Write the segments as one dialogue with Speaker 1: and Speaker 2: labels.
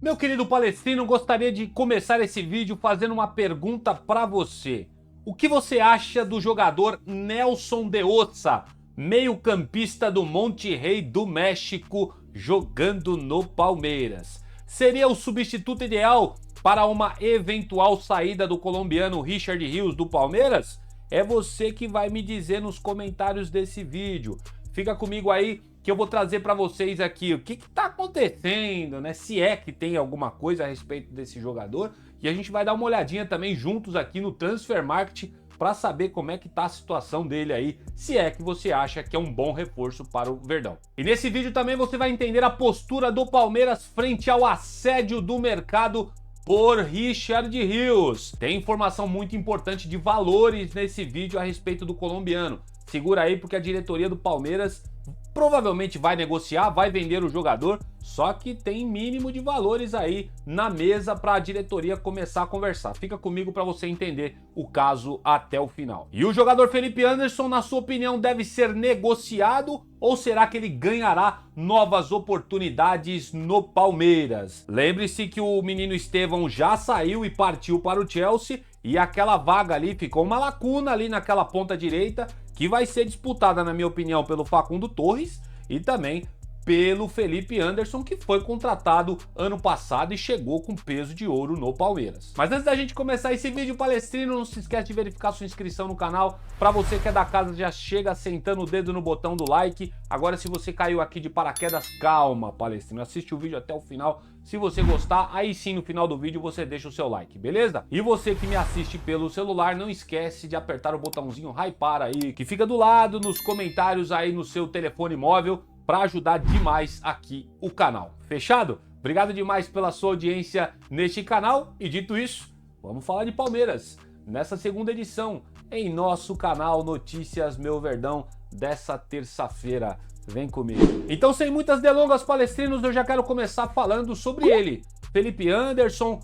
Speaker 1: Meu querido Palestrino, gostaria de começar esse vídeo fazendo uma pergunta para você. O que você acha do jogador Nelson de Ossa, meio-campista do Monterrey do México, jogando no Palmeiras? Seria o substituto ideal para uma eventual saída do colombiano Richard Rios do Palmeiras? É você que vai me dizer nos comentários desse vídeo. Fica comigo aí que eu vou trazer para vocês aqui o que está acontecendo, né? Se é que tem alguma coisa a respeito desse jogador. E a gente vai dar uma olhadinha também juntos aqui no Transfer Market para saber como é que tá a situação dele aí, se é que você acha que é um bom reforço para o Verdão. E nesse vídeo também você vai entender a postura do Palmeiras frente ao assédio do mercado por Richard Rios. Tem informação muito importante de valores nesse vídeo a respeito do colombiano. Segura aí porque a diretoria do Palmeiras provavelmente vai negociar, vai vender o jogador, só que tem mínimo de valores aí na mesa para a diretoria começar a conversar. Fica comigo para você entender o caso até o final. E o jogador Felipe Anderson, na sua opinião, deve ser negociado ou será que ele ganhará novas oportunidades no Palmeiras? Lembre-se que o menino Estevão já saiu e partiu para o Chelsea e aquela vaga ali ficou uma lacuna ali naquela ponta direita que vai ser disputada, na minha opinião, pelo Facundo Torres e também pelo Felipe Anderson, que foi contratado ano passado e chegou com peso de ouro no Palmeiras. Mas antes da gente começar esse vídeo, Palestrino, não se esquece de verificar sua inscrição no canal. Para você que é da casa, já chega sentando o dedo no botão do like. Agora, se você caiu aqui de paraquedas, calma, Palestrino, assiste o vídeo até o final. Se você gostar, aí sim no final do vídeo você deixa o seu like, beleza? E você que me assiste pelo celular, não esquece de apertar o botãozinho hypar aí, que fica do lado nos comentários aí no seu telefone móvel, para ajudar demais aqui o canal. Fechado? Obrigado demais pela sua audiência neste canal e dito isso, vamos falar de Palmeiras nessa segunda edição em nosso canal Notícias Meu Verdão dessa terça-feira. Vem comigo. Então, sem muitas delongas, palestrinos, eu já quero começar falando sobre ele. Felipe Anderson.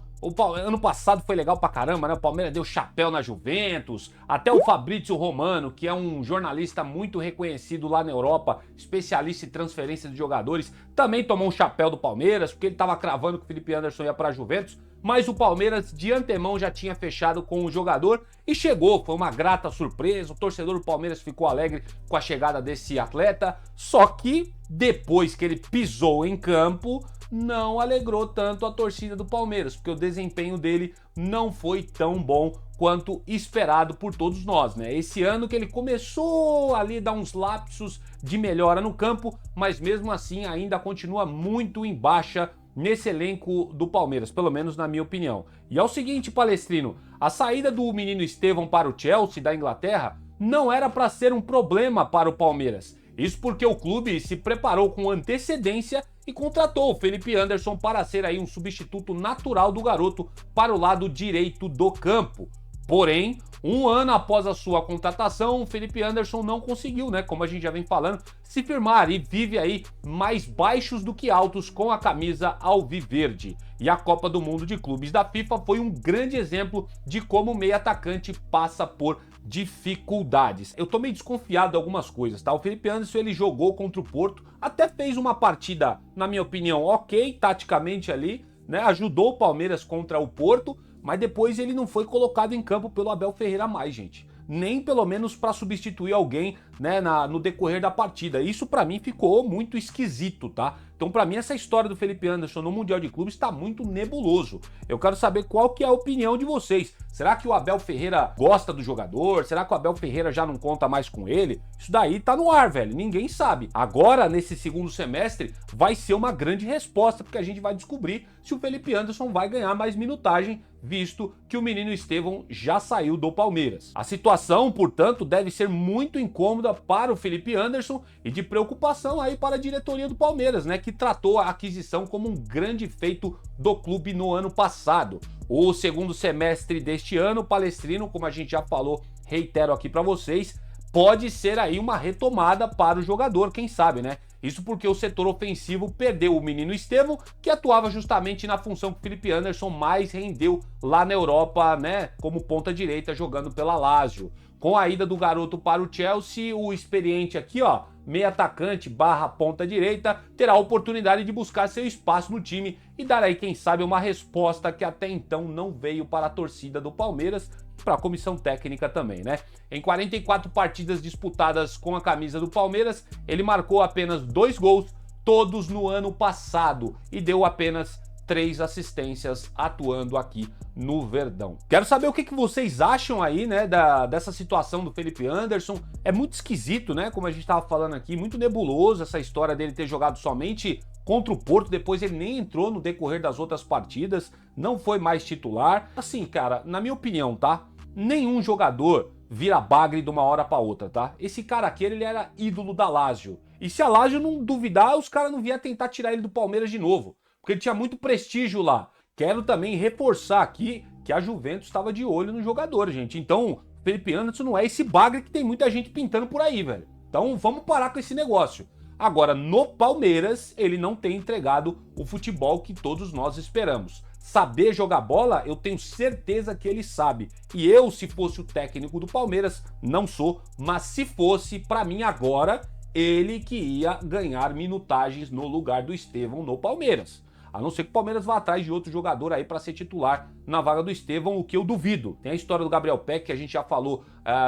Speaker 1: Ano passado foi legal pra caramba, né? O Palmeiras deu chapéu na Juventus. Até o Fabrício Romano, que é um jornalista muito reconhecido lá na Europa, especialista em transferência de jogadores, também tomou um chapéu do Palmeiras, porque ele tava cravando que o Felipe Anderson ia pra Juventus. Mas o Palmeiras de antemão já tinha fechado com o jogador e chegou, foi uma grata surpresa, o torcedor do Palmeiras ficou alegre com a chegada desse atleta, só que depois que ele pisou em campo, não alegrou tanto a torcida do Palmeiras, porque o desempenho dele não foi tão bom quanto esperado por todos nós, né? Esse ano que ele começou ali a dar uns lapsos de melhora no campo, mas mesmo assim ainda continua muito em baixa nesse elenco do Palmeiras, pelo menos na minha opinião. E é o seguinte, Palestrino, a saída do menino Estevão para o Chelsea da Inglaterra não era para ser um problema para o Palmeiras. Isso porque o clube se preparou com antecedência e contratou o Felipe Anderson para ser aí um substituto natural do garoto para o lado direito do campo. Porém, um ano após a sua contratação, o Felipe Anderson não conseguiu, né, como a gente já vem falando, se firmar e vive aí mais baixos do que altos com a camisa alviverde. E a Copa do Mundo de Clubes da FIFA foi um grande exemplo de como o meio atacante passa por dificuldades. Eu tô meio desconfiado de algumas coisas, tá? O Felipe Anderson, ele jogou contra o Porto, até fez uma partida, na minha opinião, ok, taticamente ali, né? Ajudou o Palmeiras contra o Porto, mas depois ele não foi colocado em campo pelo Abel Ferreira mais, gente. Nem pelo menos para substituir alguém, né, no decorrer da partida. Isso para mim ficou muito esquisito, tá? Então para mim essa história do Felipe Anderson no Mundial de Clubes está muito nebuloso. Eu quero saber qual que é a opinião de vocês. Será que o Abel Ferreira gosta do jogador? Será que o Abel Ferreira já não conta mais com ele? Isso daí tá no ar, velho. Ninguém sabe. Agora, nesse segundo semestre, vai ser uma grande resposta, porque a gente vai descobrir se o Felipe Anderson vai ganhar mais minutagem, visto que o menino Estevão já saiu do Palmeiras. A situação, portanto, deve ser muito incômoda para o Felipe Anderson e de preocupação aí para a diretoria do Palmeiras, né, que tratou a aquisição como um grande feito do clube no ano passado. O segundo semestre deste ano, Palestrino, como a gente já falou, reitero aqui para vocês, pode ser aí uma retomada para o jogador, quem sabe, né? Isso porque o setor ofensivo perdeu o menino Estevão, que atuava justamente na função que o Felipe Anderson mais rendeu lá na Europa, né, como ponta direita jogando pela Lazio. Com a ida do garoto para o Chelsea, o experiente aqui, ó, meio atacante barra ponta direita, terá a oportunidade de buscar seu espaço no time e dar aí, quem sabe, uma resposta que até então não veio para a torcida do Palmeiras, para a comissão técnica também, né? Em 44 partidas disputadas com a camisa do Palmeiras, ele marcou apenas 2 gols, todos no ano passado, e deu apenas 3 assistências atuando aqui no Verdão. Quero saber o que vocês acham aí, né, dessa situação do Felipe Anderson. É muito esquisito, né, como a gente estava falando aqui, muito nebuloso essa história dele ter jogado somente contra o Porto, depois ele nem entrou no decorrer das outras partidas, não foi mais titular. Assim, cara, na minha opinião, tá? Nenhum jogador vira bagre de uma hora para outra, tá? Esse cara aqui, ele era ídolo da Lazio. E se a Lazio não duvidar, os caras não viam tentar tirar ele do Palmeiras de novo, porque ele tinha muito prestígio lá. Quero também reforçar aqui que a Juventus estava de olho no jogador, gente. Então, Felipe Anderson não é esse bagre que tem muita gente pintando por aí, velho. Então, vamos parar com esse negócio. Agora, no Palmeiras, ele não tem entregado o futebol que todos nós esperamos. Saber jogar bola, eu tenho certeza que ele sabe. E eu, se fosse o técnico do Palmeiras, não sou, mas se fosse, pra mim agora, ele que ia ganhar minutagens no lugar do Estevão no Palmeiras. A não ser que o Palmeiras vá atrás de outro jogador aí para ser titular na vaga do Estevão, o que eu duvido. Tem a história do Gabriel Peck, que a gente já falou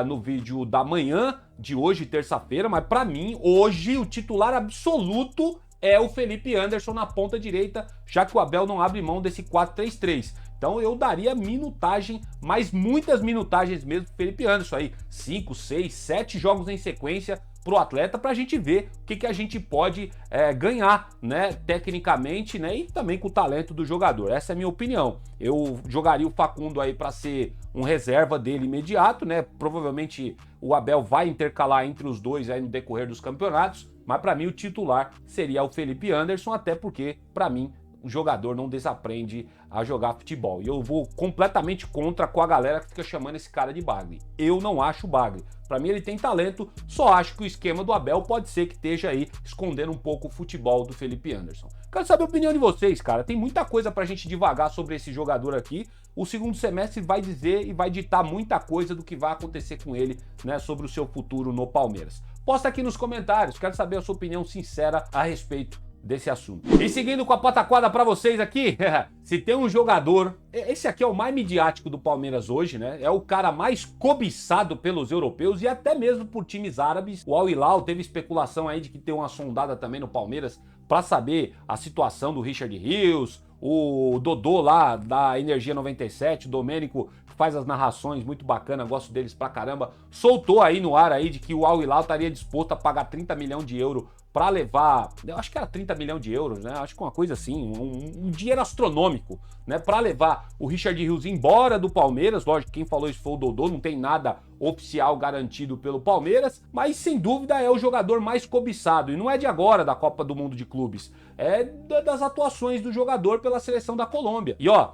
Speaker 1: no vídeo da manhã de hoje, terça-feira, mas para mim, hoje, o titular absoluto é o Felipe Anderson na ponta direita, já que o Abel não abre mão desse 4-3-3. Então eu daria minutagem, mas muitas minutagens mesmo pro Felipe Anderson aí. 5, 6, 7 jogos em sequência pro atleta pra gente ver o que a gente pode ganhar, né, tecnicamente, né, e também com o talento do jogador. Essa é a minha opinião. Eu jogaria o Facundo aí para ser um reserva dele imediato, né? Provavelmente o Abel vai intercalar entre os dois aí no decorrer dos campeonatos, mas para mim o titular seria o Felipe Anderson, até porque para mim o jogador não desaprende a jogar futebol. E eu vou completamente contra com a galera que fica chamando esse cara de bagre. Eu não acho bagre. Para mim ele tem talento, só acho que o esquema do Abel pode ser que esteja aí escondendo um pouco o futebol do Felipe Anderson. Quero saber a opinião de vocês, cara. Tem muita coisa pra gente divagar sobre esse jogador aqui. O segundo semestre vai dizer e vai ditar muita coisa do que vai acontecer com ele, né, sobre o seu futuro no Palmeiras. Posta aqui nos comentários, quero saber a sua opinião sincera a respeito desse assunto. E seguindo com a pataquada pra vocês aqui, se tem um jogador, esse aqui é o mais midiático do Palmeiras hoje, né? É o cara mais cobiçado pelos europeus e até mesmo por times árabes. O Al Hilal teve especulação aí de que tem uma sondada também no Palmeiras pra saber a situação do Richard Rios, o Dodô lá da Energia 97, o Domênico, que faz as narrações muito bacana, gosto deles pra caramba, soltou aí no ar aí de que o Al Hilal estaria disposto a pagar 30 milhões de euros para levar, eu acho que era 30 milhões de euros, né? Acho que uma coisa assim, um dinheiro astronômico, né? Para levar o Richard Rios embora do Palmeiras. Lógico, quem falou isso foi o Dodô, não tem nada oficial garantido pelo Palmeiras, mas sem dúvida é o jogador mais cobiçado. E não é de agora da Copa do Mundo de Clubes, é das atuações do jogador pela seleção da Colômbia. E ó,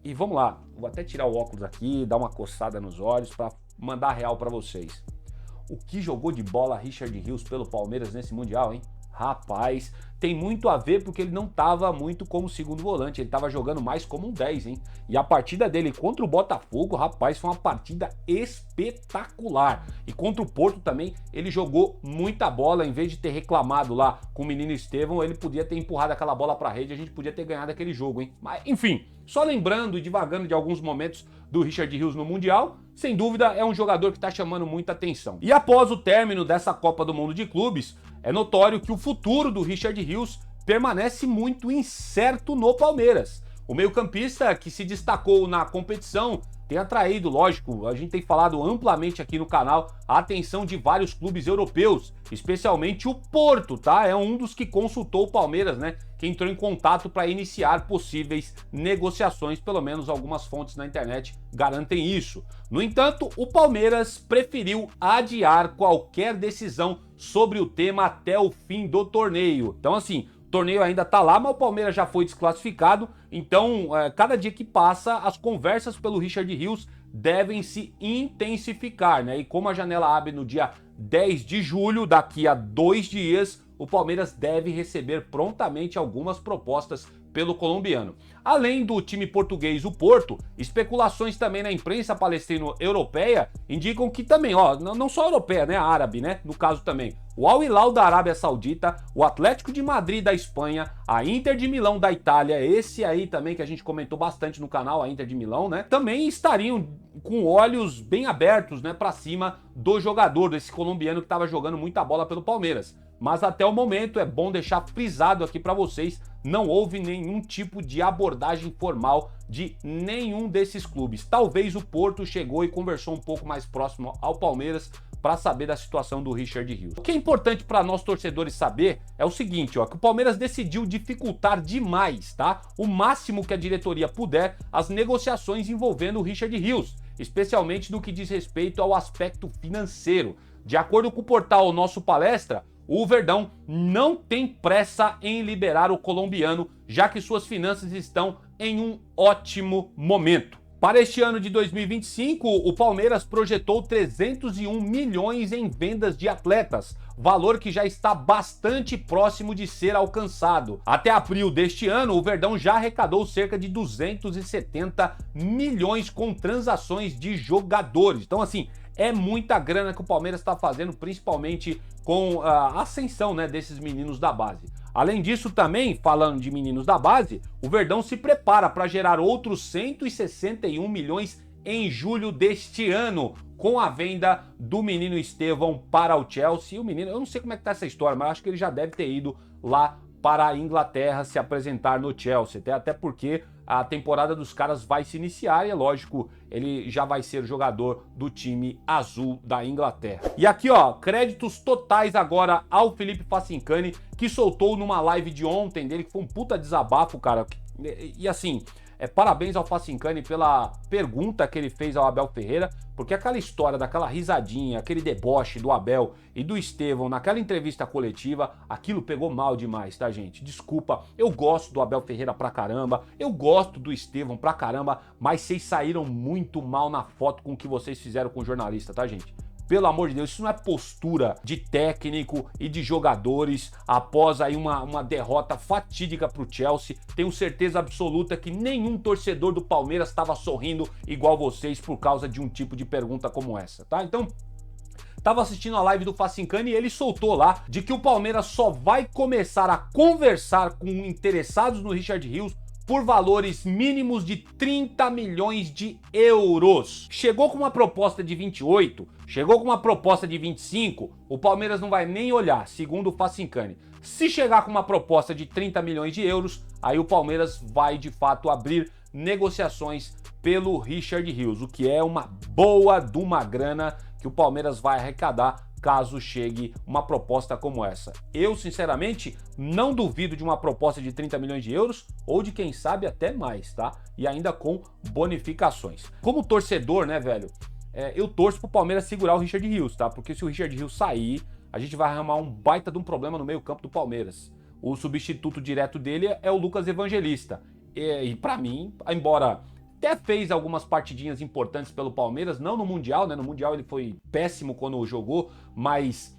Speaker 1: e vamos lá, vou até tirar o óculos aqui, dar uma coçada nos olhos para mandar a real para vocês. O que jogou de bola Richard Rios pelo Palmeiras nesse Mundial, hein? Rapaz, tem muito a ver porque ele não estava muito como segundo volante, ele estava jogando mais como um 10, hein? E a partida dele contra o Botafogo, rapaz, foi uma partida espetacular. E contra o Porto também, ele jogou muita bola, em vez de ter reclamado lá com o menino Estevão, ele podia ter empurrado aquela bola para a rede, a gente podia ter ganhado aquele jogo, hein? Mas, enfim, só lembrando e divagando de alguns momentos do Richard Rios no Mundial, sem dúvida é um jogador que está chamando muita atenção. E após o término dessa Copa do Mundo de Clubes, é notório que o futuro do Richard Rios permanece muito incerto no Palmeiras. O meio-campista que se destacou na competição tem atraído, lógico, a gente tem falado amplamente aqui no canal, a atenção de vários clubes europeus, especialmente o Porto, tá? É um dos que consultou o Palmeiras, né? Que entrou em contato para iniciar possíveis negociações, pelo menos algumas fontes na internet garantem isso. No entanto, o Palmeiras preferiu adiar qualquer decisão sobre o tema até o fim do torneio. Então, assim, o torneio ainda tá lá, mas o Palmeiras já foi desclassificado, então cada dia que passa as conversas pelo Richard Rios devem se intensificar, né? E como a janela abre no dia 10 de julho, daqui a 2 dias, o Palmeiras deve receber prontamente algumas propostas pelo colombiano. Além do time português, o Porto, especulações também na imprensa palestino-europeia indicam que também, ó, não só europeia, né, árabe, né, no caso também, o Al Hilal da Arábia Saudita, o Atlético de Madrid da Espanha, a Inter de Milão da Itália, esse aí também que a gente comentou bastante no canal, a Inter de Milão, né? Também estariam com olhos bem abertos, né, para cima do jogador, desse colombiano que estava jogando muita bola pelo Palmeiras. Mas até o momento, é bom deixar frisado aqui para vocês, não houve nenhum tipo de abordagem formal de nenhum desses clubes. Talvez o Porto chegou e conversou um pouco mais próximo ao Palmeiras para saber da situação do Richard Rios. O que é importante para nós torcedores saber é o seguinte, ó, que o Palmeiras decidiu dificultar demais, tá? O máximo que a diretoria puder as negociações envolvendo o Richard Rios, especialmente no que diz respeito ao aspecto financeiro. De acordo com o portal Nosso Palestra, o Verdão não tem pressa em liberar o colombiano, já que suas finanças estão em um ótimo momento. Para este ano de 2025, o Palmeiras projetou 301 milhões em vendas de atletas, valor que já está bastante próximo de ser alcançado. Até abril deste ano, o Verdão já arrecadou cerca de 270 milhões com transações de jogadores. Então, assim, é muita grana que o Palmeiras está fazendo, principalmente com a ascensão, né, desses meninos da base. Além disso, também, falando de meninos da base, o Verdão se prepara para gerar outros 161 milhões em julho deste ano, com a venda do menino Estevão para o Chelsea. O menino, eu não sei como é que tá essa história, mas acho que ele já deve ter ido lá para a Inglaterra se apresentar no Chelsea, até porque a temporada dos caras vai se iniciar e é lógico, ele já vai ser jogador do time azul da Inglaterra. E aqui, ó, créditos totais agora ao Felipe Facincani, que soltou numa live de ontem dele, que foi um puta desabafo, cara. E assim, parabéns ao Facincani pela pergunta que ele fez ao Abel Ferreira, porque aquela história daquela risadinha, aquele deboche do Abel e do Estevão naquela entrevista coletiva, aquilo pegou mal demais, tá, gente? Desculpa, eu gosto do Abel Ferreira pra caramba, eu gosto do Estevão pra caramba, mas vocês saíram muito mal na foto com o que vocês fizeram com o jornalista, tá, gente? Pelo amor de Deus, isso não é postura de técnico e de jogadores após aí uma derrota fatídica para o Chelsea. Tenho certeza absoluta que nenhum torcedor do Palmeiras estava sorrindo igual vocês por causa de um tipo de pergunta como essa, tá? Então, tava assistindo a live do Facincani e ele soltou lá de que o Palmeiras só vai começar a conversar com interessados no Richard Rios por valores mínimos de 30 milhões de euros. Chegou com uma proposta de 28, chegou com uma proposta de 25, o Palmeiras não vai nem olhar, segundo o Facincani. Se chegar com uma proposta de 30 milhões de euros, aí o Palmeiras vai de fato abrir negociações pelo Richard Rios, o que é uma boa de uma grana que o Palmeiras vai arrecadar caso chegue uma proposta como essa. Eu, sinceramente, não duvido de uma proposta de 30 milhões de euros ou de, quem sabe, até mais, tá? E ainda com bonificações. Como torcedor, né, velho, eu torço pro Palmeiras segurar o Richard Rios, tá? Porque se o Richard Rios sair, a gente vai arrumar um baita de um problema no meio-campo do Palmeiras. O substituto direto dele é o Lucas Evangelista. E pra mim, embora até fez algumas partidinhas importantes pelo Palmeiras, não no Mundial, né? No Mundial ele foi péssimo quando jogou, mas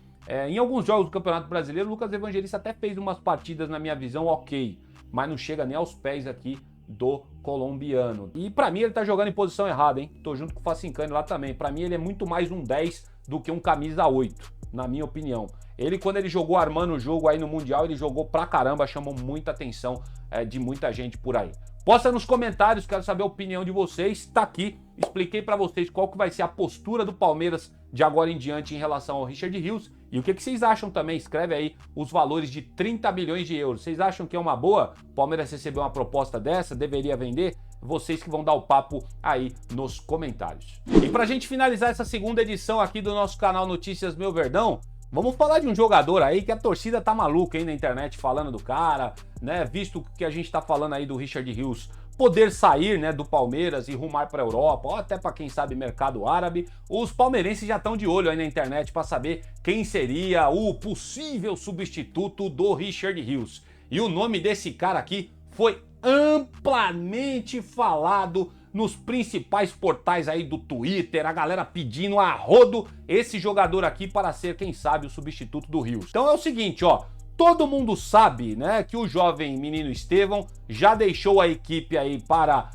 Speaker 1: em alguns jogos do Campeonato Brasileiro, o Lucas Evangelista até fez umas partidas, na minha visão, ok, mas não chega nem aos pés aqui do colombiano. E pra mim ele tá jogando em posição errada, hein? Tô junto com o Facincani lá também. Pra mim ele é muito mais um 10 do que um camisa 8, na minha opinião. Ele, quando ele jogou armando o jogo aí no Mundial, ele jogou pra caramba, chamou muita atenção de muita gente por aí. Posta nos comentários, quero saber a opinião de vocês. Tá aqui, expliquei pra vocês qual que vai ser a postura do Palmeiras de agora em diante em relação ao Richard Rios. E o que vocês acham também? Escreve aí os valores de 30 milhões de euros. Vocês acham que é uma boa? O Palmeiras receber uma proposta dessa? Deveria vender? Vocês que vão dar o papo aí nos comentários. E pra gente finalizar essa segunda edição aqui do nosso canal Notícias Meu Verdão, vamos falar de um jogador aí que a torcida tá maluca aí na internet falando do cara, né? Visto que a gente tá falando aí do Richard Rios poder sair, né, do Palmeiras e rumar para a Europa, ou até para quem sabe mercado árabe, os palmeirenses já estão de olho aí na internet para saber quem seria o possível substituto do Richard Rios. E o nome desse cara aqui foi amplamente falado nos principais portais aí do Twitter, a galera pedindo a rodo esse jogador aqui para ser, quem sabe, o substituto do Rios. Então é o seguinte, ó, todo mundo sabe, né, que o jovem menino Estevão já deixou a equipe aí para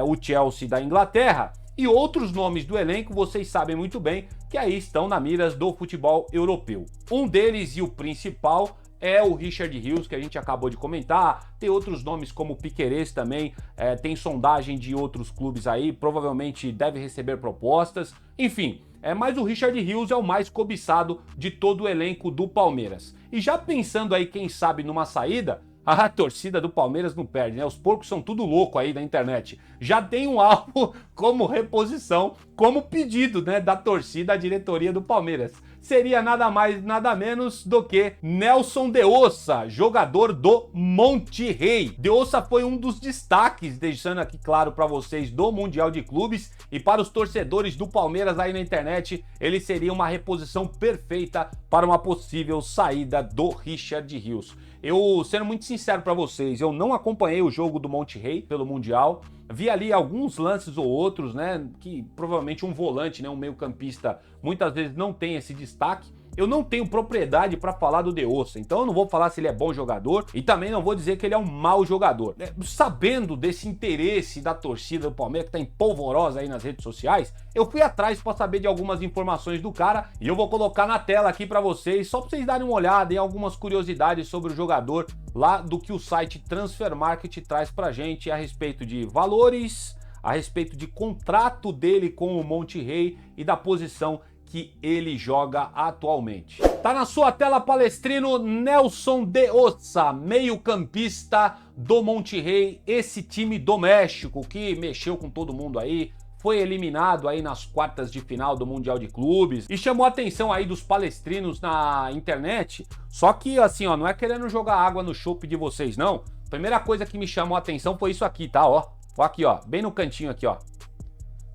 Speaker 1: o Chelsea da Inglaterra, e outros nomes do elenco, vocês sabem muito bem, que aí estão na miras do futebol europeu. Um deles e o principal é o Richard Hughes, que a gente acabou de comentar. Tem outros nomes como Piquerez também, tem sondagem de outros clubes aí, provavelmente deve receber propostas, enfim. Mas o Richard Hughes é o mais cobiçado de todo o elenco do Palmeiras. E já pensando aí, quem sabe, numa saída, a torcida do Palmeiras não perde, né? Os porcos são tudo louco aí na internet. Já tem um alvo como reposição, como pedido, né, da torcida à diretoria do Palmeiras. Seria nada mais, nada menos do que Nelson de Ossa, jogador do Monterrey. De Ossa foi um dos destaques, deixando aqui claro para vocês, do Mundial de Clubes, e para os torcedores do Palmeiras aí na internet, ele seria uma reposição perfeita para uma possível saída do Richard Hughes. Eu, sendo muito sincero para vocês, eu não acompanhei o jogo do Monterrey pelo Mundial, vi ali alguns lances ou outros, né, que provavelmente um volante, né, um meio-campista, muitas vezes não tem esse destaque. Eu não tenho propriedade para falar do De Ossa, então eu não vou falar se ele é bom jogador e também não vou dizer que ele é um mau jogador. Sabendo desse interesse da torcida do Palmeiras, que tá em polvorosa aí nas redes sociais, eu fui atrás para saber de algumas informações do cara e eu vou colocar na tela aqui para vocês, só para vocês darem uma olhada em algumas curiosidades sobre o jogador lá do que o site Transfermarkt traz pra gente a respeito de valores, a respeito de contrato dele com o Monterrey e da posição que ele joga atualmente. Tá na sua tela, palestrino, Nelson de Ossa, meio-campista do Monterrey, esse time do México que mexeu com todo mundo aí, foi eliminado aí nas quartas de final do Mundial de Clubes e chamou a atenção aí dos palestrinos na internet. Só que assim, ó, não é querendo jogar água no chope de vocês, não. A primeira coisa que me chamou a atenção foi isso aqui, tá, ó. Ó aqui, ó, bem no cantinho aqui, ó.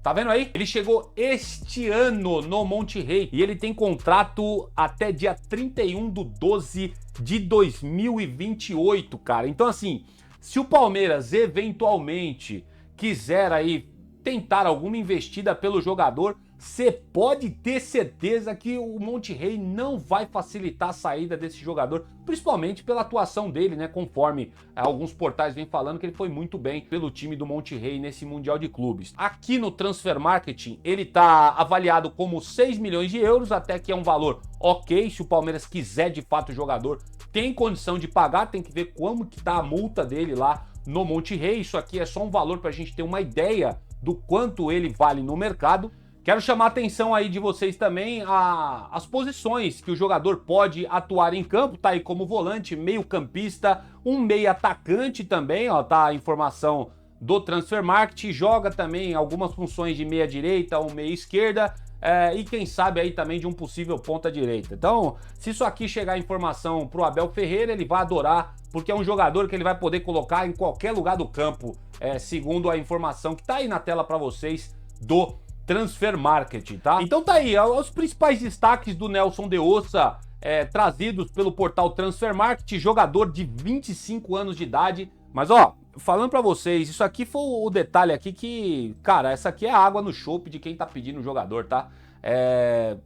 Speaker 1: Tá vendo aí? Ele chegou este ano no Monterrey e ele tem contrato até dia 31/12 de 2028, cara. Então assim, se o Palmeiras eventualmente quiser aí tentar alguma investida pelo jogador, você pode ter certeza que o Monterrey não vai facilitar a saída desse jogador, principalmente pela atuação dele, né? Conforme alguns portais vêm falando que ele foi muito bem pelo time do Monterrey nesse Mundial de Clubes. Aqui no Transfermarkt ele tá avaliado como 6 milhões de euros, até que é um valor ok, se o Palmeiras quiser de fato o jogador, tem condição de pagar, tem que ver como que tá a multa dele lá no Monterrey. Isso aqui é só um valor para a gente ter uma ideia do quanto ele vale no mercado. Quero chamar a atenção aí de vocês também as posições que o jogador pode atuar em campo, tá aí como volante, meio campista, um meio atacante também, ó, tá a informação do Transfermarkt, joga também algumas funções de meia direita ou meia esquerda, e quem sabe aí também de um possível ponta direita. Então, se isso aqui chegar a informação pro Abel Ferreira, ele vai adorar, porque é um jogador que ele vai poder colocar em qualquer lugar do campo, segundo a informação que tá aí na tela para vocês do Transfermarkt, tá? Então tá aí, os principais destaques do Nelson de Ossa, trazidos pelo portal Transfermarkt, jogador de 25 anos de idade. Mas ó, falando pra vocês, isso aqui foi o detalhe aqui que, cara, essa aqui é a água no chope de quem tá pedindo o jogador, tá?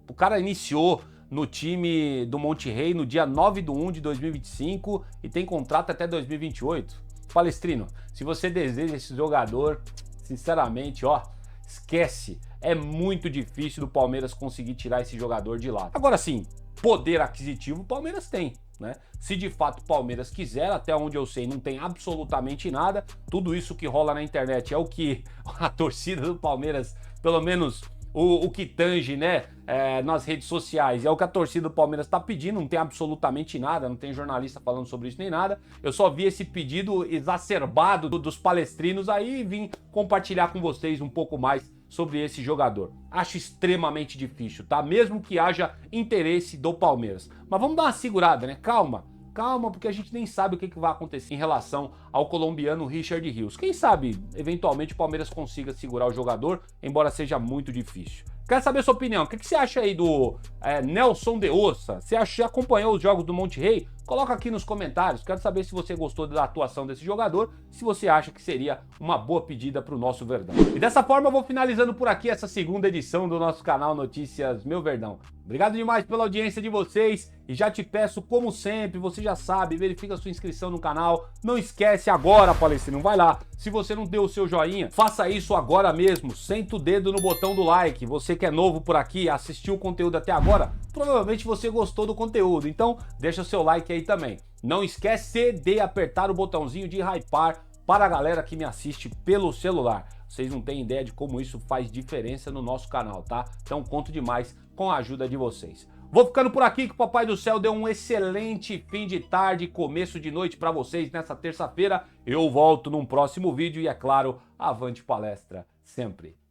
Speaker 1: O cara iniciou no time do Monterrey no dia 9/1 de 2025 e tem contrato até 2028. Palestrino, se você deseja esse jogador, sinceramente, ó, esquece. É muito difícil do Palmeiras conseguir tirar esse jogador de lá. Agora sim, poder aquisitivo o Palmeiras tem, né? Se de fato o Palmeiras quiser, até onde eu sei, não tem absolutamente nada. Tudo isso que rola na internet é o que a torcida do Palmeiras, pelo menos o que tange, né, nas redes sociais, é o que a torcida do Palmeiras tá pedindo, não tem absolutamente nada, não tem jornalista falando sobre isso nem nada. Eu só vi esse pedido exacerbado dos palestrinos aí e vim compartilhar com vocês um pouco mais sobre esse jogador. Acho extremamente difícil, tá? Mesmo que haja interesse do Palmeiras. Mas vamos dar uma segurada, né? Calma, porque a gente nem sabe o que vai acontecer em relação ao colombiano Richard Hughes. Quem sabe, eventualmente, o Palmeiras consiga segurar o jogador, embora seja muito difícil. Quero saber a sua opinião. O que você acha aí do Nelson de Ossa? Você já acompanhou os jogos do Monterrey? Coloca aqui nos comentários. Quero saber se você gostou da atuação desse jogador, se você acha que seria uma boa pedida para o nosso Verdão. E dessa forma eu vou finalizando por aqui essa segunda edição do nosso canal Notícias Meu Verdão. Obrigado demais pela audiência de vocês e já te peço, como sempre, você já sabe, verifica a sua inscrição no canal. Não esquece agora, palestrino, vai lá. Se você não deu o seu joinha, faça isso agora mesmo. Senta o dedo no botão do like. Você que é novo por aqui, assistiu o conteúdo até agora, provavelmente você gostou do conteúdo, então deixa o seu like aí também. Não esquece de apertar o botãozinho de hypar para a galera que me assiste pelo celular. Vocês não têm ideia de como isso faz diferença no nosso canal, tá? Então conto demais com a ajuda de vocês. Vou ficando por aqui, que o Papai do Céu deu um excelente fim de tarde, começo de noite para vocês nessa terça-feira. Eu volto num próximo vídeo e, é claro, avante palestra sempre.